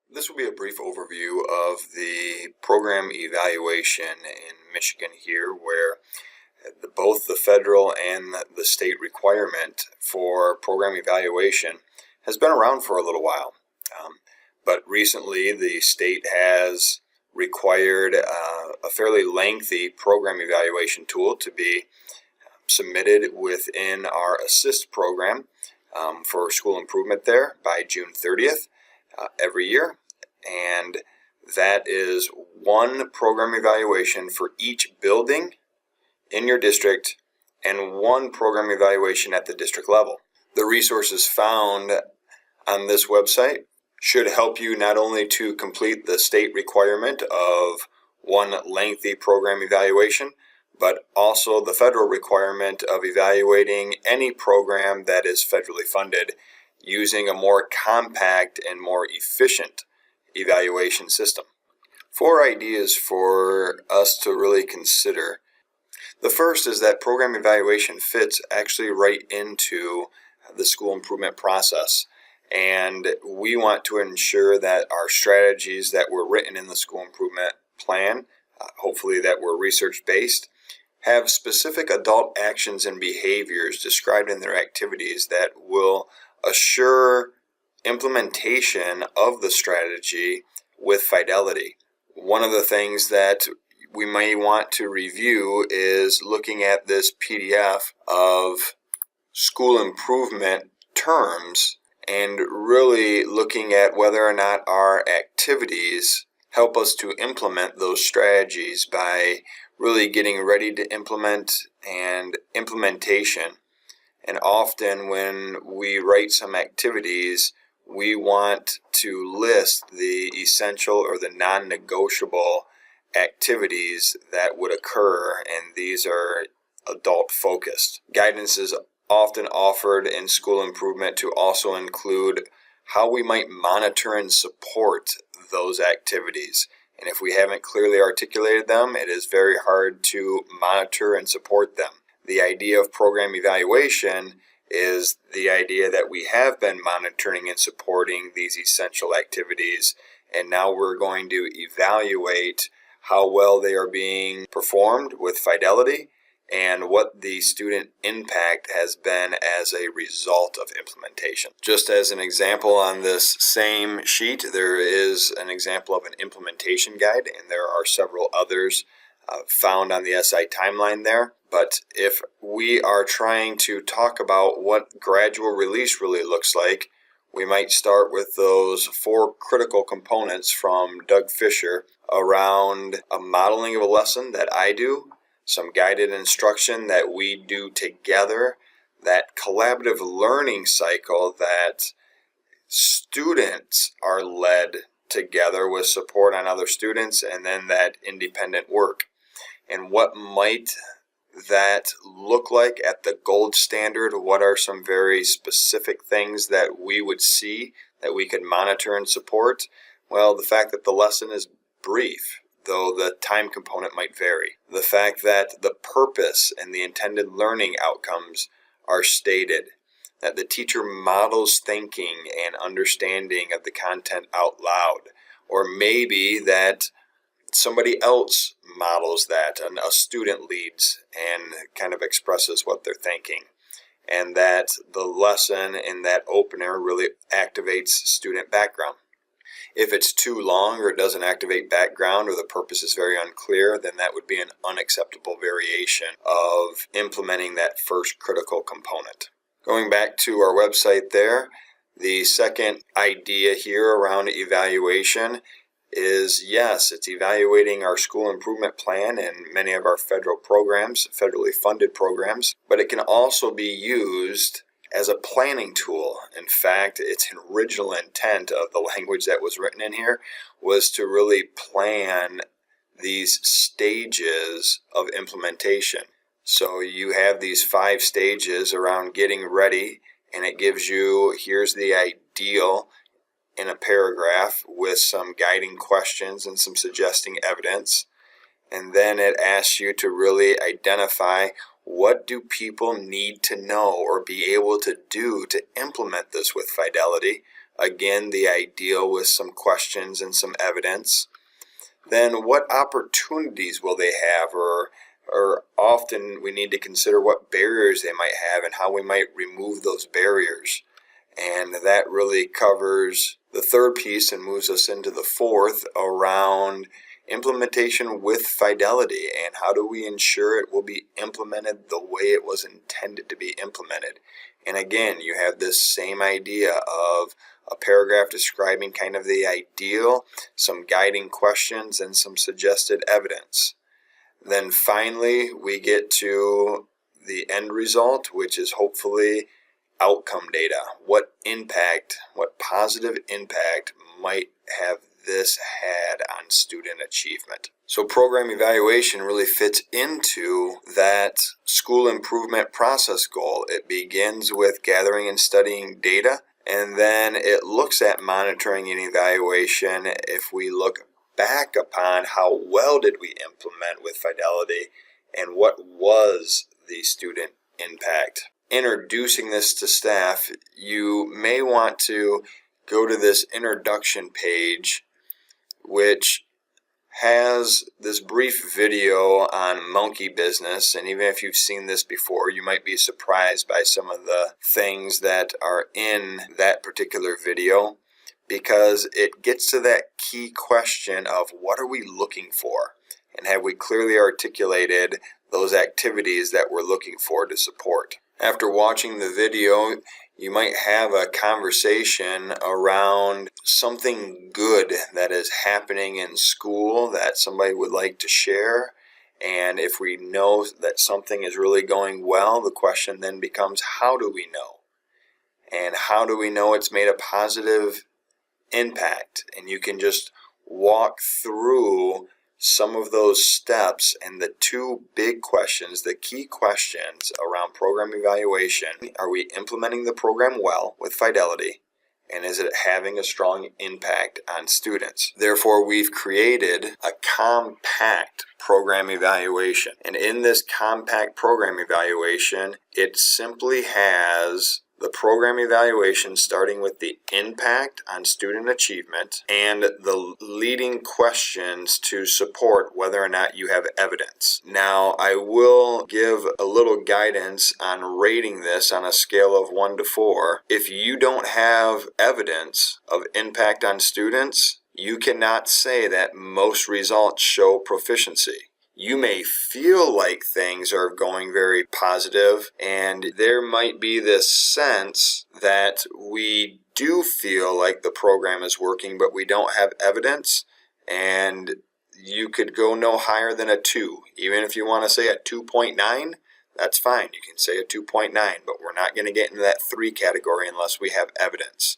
This will be a brief overview of the program evaluation in Michigan here, where both the federal and the state requirement for program evaluation has been around for a little while. But recently the state has required a fairly lengthy program evaluation tool to be submitted within our ASSIST program for school improvement there by June 30th every year. And that is one program evaluation for each building in your district and one program evaluation at the district level. The resources found on this website should help you not only to complete the state requirement of one lengthy program evaluation, but also the federal requirement of evaluating any program that is federally funded using a more compact and more efficient evaluation system. 4 ideas for us to really consider. The first is that program evaluation fits actually right into the school improvement process. And we want to ensure that our strategies that were written in the school improvement plan, hopefully that were research-based, have specific adult actions and behaviors described in their activities that will assure implementation of the strategy with fidelity. One of the things that we may want to review is looking at this PDF of school improvement terms and really looking at whether or not our activities help us to implement those strategies by really getting ready to implement and implementation. And often when we write some activities, we want to list the essential or the non-negotiable activities that would occur, and these are adult focused. Guidance is often offered in school improvement to also include how we might monitor and support those activities. And if we haven't clearly articulated them, it is very hard to monitor and support them. The idea of program evaluation is the idea that we have been monitoring and supporting these essential activities, and now we're going to evaluate how well they are being performed with fidelity and what the student impact has been as a result of implementation. Just as an example, on this same sheet, there is an example of an implementation guide, and there are several others found on the SI timeline there. But if we are trying to talk about what gradual release really looks like, we might start with those 4 critical components from Doug Fisher around a modeling of a lesson that I do, some guided instruction that we do together, that collaborative learning cycle that students are led together with support on other students, and then that independent work. And what might that look like at the gold standard? What are some very specific things that we would see that we could monitor and support? Well, the fact that the lesson is brief, though the time component might vary. The fact that the purpose and the intended learning outcomes are stated. That the teacher models thinking and understanding of the content out loud. Or maybe that somebody else models that, and a student leads and kind of expresses what they're thinking. And that the lesson in that opener really activates student background. If it's too long or it doesn't activate background or the purpose is very unclear, then that would be an unacceptable variation of implementing that first critical component. Going back to our website there, the second idea here around evaluation is, yes, it's evaluating our school improvement plan and many of our federal programs, federally funded programs, but it can also be used as a planning tool. In fact, its original intent of the language that was written in here was to really plan these stages of implementation. So you have these 5 stages around getting ready, and it gives you, here's the ideal in a paragraph with some guiding questions and some suggesting evidence. And then it asks you to really identify, what do people need to know or be able to do to implement this with fidelity? Again, the ideal with some questions and some evidence. Then what opportunities will they have, or often we need to consider what barriers they might have and how we might remove those barriers. And that really covers the third piece and moves us into the fourth around implementation with fidelity, and how do we ensure it will be implemented the way it was intended to be implemented. And again, you have this same idea of a paragraph describing kind of the ideal, some guiding questions, and some suggested evidence. Then finally, we get to the end result, which is hopefully outcome data. What impact, what positive impact might have this had on student achievement? So program evaluation really fits into that school improvement process goal. It begins with gathering and studying data, and then it looks at monitoring and evaluation. If we look back upon how well did we implement with fidelity and what was the student impact. Introducing this to staff, you may want to go to this introduction page, which has this brief video on monkey business. And even if you've seen this before, you might be surprised by some of the things that are in that particular video, because it gets to that key question of what are we looking for, and have we clearly articulated those activities that we're looking for to support. After watching the video, you might have a conversation around something good that is happening in school that somebody would like to share. And if we know that something is really going well, the question then becomes, how do we know? And how do we know it's made a positive impact? And you can just walk through some of those steps and the two big questions, the key questions around program evaluation. Are we implementing the program well with fidelity? And is it having a strong impact on students? Therefore, we've created a compact program evaluation. And in this compact program evaluation, it simply has the program evaluation starting with the impact on student achievement and the leading questions to support whether or not you have evidence. Now, I will give a little guidance on rating this on a scale of 1 to 4. If you don't have evidence of impact on students, you cannot say that most results show proficiency. You may feel like things are going very positive, and there might be this sense that we do feel like the program is working, but we don't have evidence, and you could go no higher than a 2. Even if you want to say a 2.9, that's fine. You can say a 2.9, but we're not going to get into that 3 category unless we have evidence.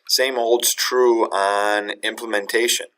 Same holds true on implementation.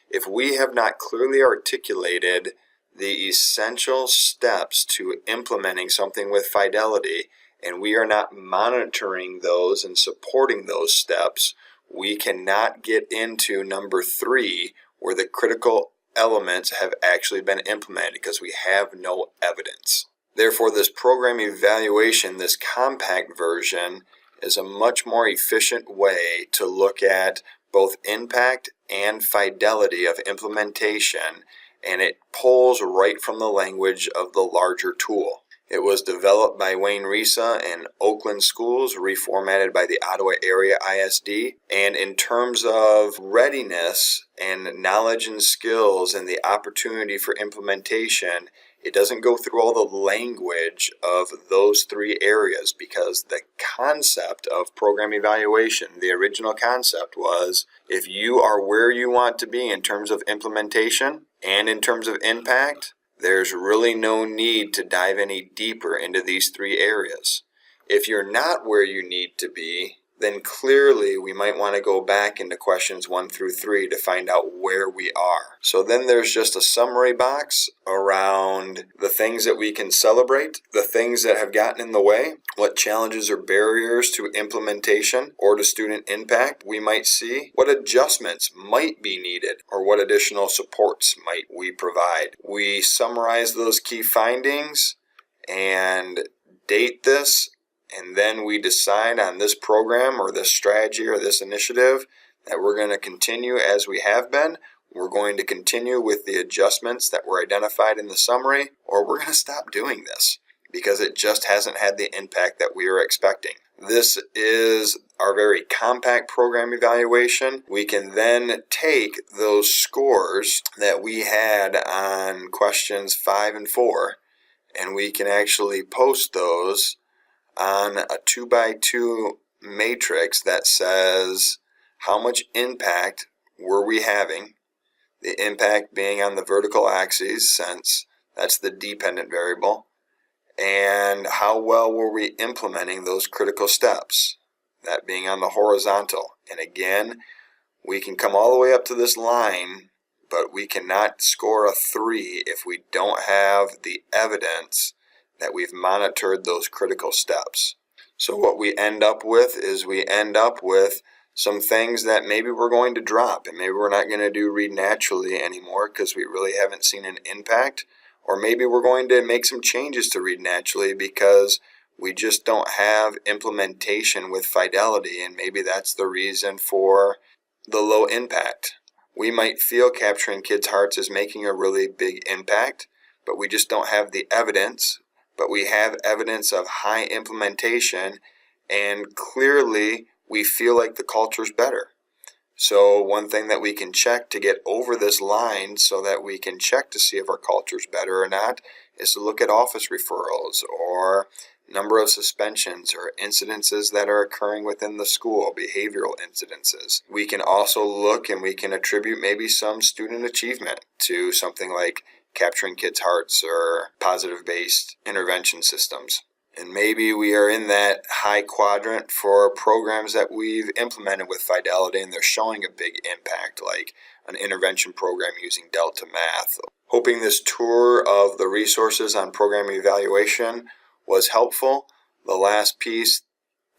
If we have not clearly articulated the essential steps to implementing something with fidelity, and we are not monitoring those and supporting those steps, we cannot get into number 3, where the critical elements have actually been implemented, because we have no evidence. Therefore, this program evaluation, this compact version, is a much more efficient way to look at both impact and fidelity of implementation, and it pulls right from the language of the larger tool. It was developed by Wayne Risa and Oakland Schools, reformatted by the Ottawa Area ISD. And in terms of readiness and knowledge and skills and the opportunity for implementation, it doesn't go through all the language of those 3 areas, because the concept of program evaluation, the original concept was, if you are where you want to be in terms of implementation and in terms of impact, there's really no need to dive any deeper into these 3 areas. If you're not where you need to be, then clearly we might want to go back into questions 1 through 3 to find out where we are. So then there's just a summary box around the things that we can celebrate, the things that have gotten in the way, what challenges or barriers to implementation or to student impact we might see, what adjustments might be needed, or what additional supports might we provide. We summarize those key findings and date this and then we decide on this program or this strategy or this initiative that we're going to continue as we have been. We're going to continue with the adjustments that were identified in the summary, or we're going to stop doing this because it just hasn't had the impact that we were expecting. This is our very compact program evaluation. We can then take those scores that we had on questions 5 and 4, and we can actually post those on a 2x2 matrix that says how much impact were we having, the impact being on the vertical axis since that's the dependent variable, and how well were we implementing those critical steps, that being on the horizontal. And again, we can come all the way up to this line, but we cannot score a 3 if we don't have the evidence that we've monitored those critical steps. So what we end up with is some things that maybe we're going to drop, and maybe we're not going to do read naturally anymore because we really haven't seen an impact, or maybe we're going to make some changes to read naturally because we just don't have implementation with fidelity, and maybe that's the reason for the low impact. We might feel capturing kids' hearts is making a really big impact, but we just don't have the evidence. But we have evidence of high implementation, and clearly we feel like the culture's better. So one thing that we can check to get over this line so that we can check to see if our culture's better or not is to look at office referrals or number of suspensions or incidences that are occurring within the school, behavioral incidences. We can also look and we can attribute maybe some student achievement to something like capturing kids' hearts or positive-based intervention systems. And maybe we are in that high quadrant for programs that we've implemented with fidelity and they're showing a big impact, like an intervention program using Delta Math. Hoping this tour of the resources on program evaluation was helpful. The last piece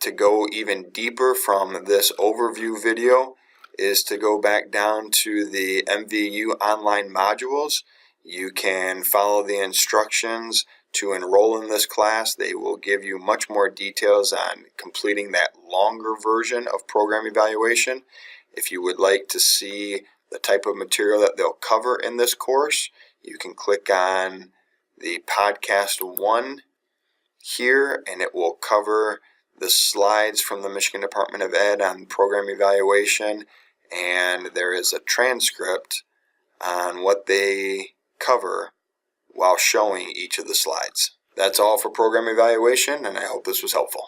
to go even deeper from this overview video is to go back down to the MVU online modules. You can follow the instructions to enroll in this class. They will give you much more details on completing that longer version of program evaluation. If you would like to see the type of material that they'll cover in this course, you can click on the podcast 1 here, and it will cover the slides from the Michigan Department of Ed on program evaluation, and there is a transcript on what they cover while showing each of the slides. That's all for program evaluation, and I hope this was helpful.